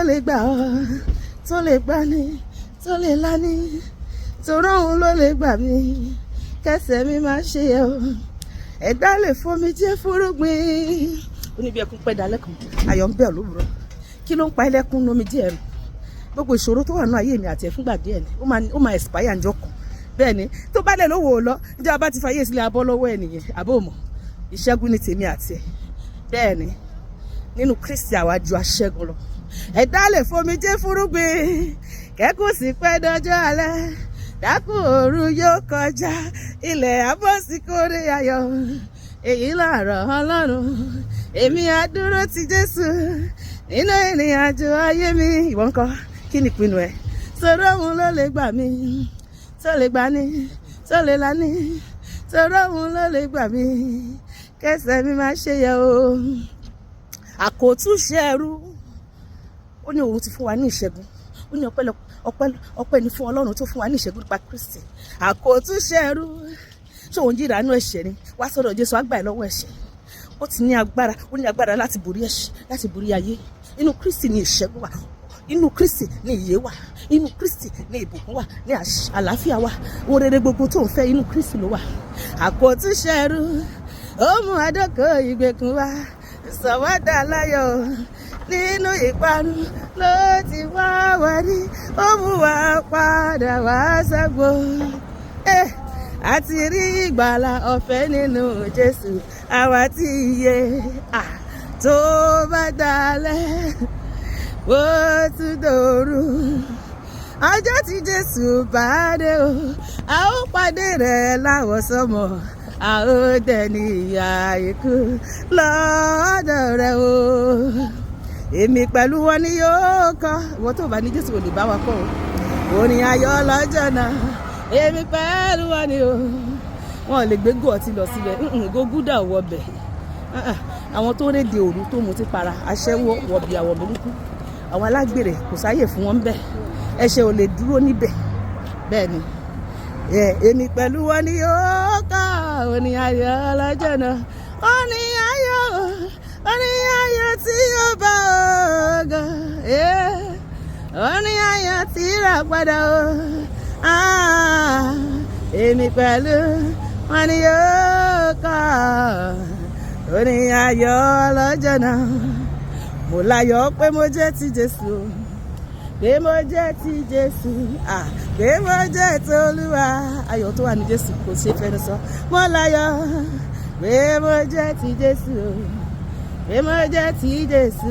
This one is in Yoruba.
lè gbà ọ́ tó lè gbà ní tó lè là ní torí òun ló lè gbà mí kẹsẹ̀ mi máa ṣe yẹ o ẹ̀dá lè fomi jẹ́ fúrúgbìn oníbi ẹkún pẹ́ dalẹ́kùn ayọ̀ ń bẹ̀ lówùrọ̀ kí ló ń pa ẹlẹ́kùn nomi díẹ̀ rẹ̀ gbogbo ìṣòro tó wà nínú ayé mi àti ẹ̀ fúngbà díẹ̀ ni ó máa expire ǹjọ́ kan bẹ́ẹ̀ ni tó bá lẹ̀ lówó lọ ìjọba bá ti fàyè sílẹ̀ abọ́ lọ́wọ́ ẹ̀ nìyẹn àbó mọ̀ ìṣẹ́gun ní tèmi àti ẹ̀ bẹ́ẹ̀ ni nínú Kristi àwa ju aṣẹ́gun lọ ẹ̀dá lè fomi jẹ́ fúrúgbìn kẹ́kùn sí pẹ́ dọjọ́ alẹ́ dákú òru yóò kọjá ilẹ̀ abọ́síkórè ayọ̀ èyí lọ̀rọ̀ Ọlọ́run èmi àdúró ti Jésù nínú ìrìn àjò ayé mi ìwọ ńkọ́ kí ni ìpinnu ẹ sọ̀rọ̀ òun ló lè gbà mí tó lè gbà ní tó lè là ní sọ̀rọ̀ òun ló lè gbà mí kẹsẹ̀ mi máa ṣe yẹ o àkótúnṣe ẹrú ó ní òun ti fún wa ní ìṣẹ́gun ó ní ọpẹ́ ní fún Ọlọ́run tó fún wa ní ìṣẹ́gun nípa Kristi àkótúnṣe ẹrú ṣé òun jìrà nú ẹ̀ṣẹ̀ ni wá sọ́dọ̀ Jésù á gbà ẹ́ lọ́wọ́ ẹ̀ṣẹ̀ ó ti ní agbára láti borí ẹ̀ṣẹ̀ láti borí ayé inú Kristi ní ìṣẹ́gun wà inú Kristi ní ìyè wà inú Kristi ní ìbùkún wà ní àlàáfíà wà ohun rere gbogbo tó ń fẹ́ inú Kristi ló wà àkótúnṣe ẹrú ó mú adókò ìgbèkùn wá sọ̀wọ́dà láyọ̀ nínú ìparun ló ti wá wárí ó mú wa padà wá ságbo àti rí ìgbàlà ọ̀fẹ́ nínú Jésù àwa tí iye tó bá dalẹ̀ ó tún dòru ọjọ́ tí Jésù bá dé o a ó pàdé rẹ̀ láwọ̀sánmọ̀ a ó dẹni ìyà ikú lọ́dọ̀ rẹ̀ o èmi pẹ̀lú wọn ni yóò kọ́ ìwọ tó bá ní Jésù ò lè bá wa kọ́ o orin ayọ̀ lọ́jọ́ náà èmi pẹ̀lú wọn ni o wọn ò lè gbé gòtì lọ sílẹ̀ gógúdà wọbẹ̀ àwọn tó rédè òru tó mu ti para aṣẹ́wó wọ̀bì àwọ̀ burúkú àwọn alágbèrè kò sáyè fún wọn bẹ́ẹ̀ ẹ̀ṣẹ̀ ò lè dúró níbẹ̀ bẹ́ẹ̀ ni èmi pẹ̀lú wọn ni yóò kọ́ orin ayọ̀ lọ́jọ́ náà orin ayọ̀ tí yóò bá ògo orin ayọ̀ tí rà padà o èmi pẹ̀lú wọn ni yóò kọ́ orin ayọ̀ lọ́jọ́ náà mo láyọ̀ pé mo jẹ́ ti Jésù pé mo jẹ́ ti Jésù pé mo jẹ́ ti Olúwa ayọ̀ tó wà ní Jésù kò ṣe fẹ́nu sọ mo láyọ̀ pé mo jẹ́ ti Jésù pé mo jẹ́ ti Jésù.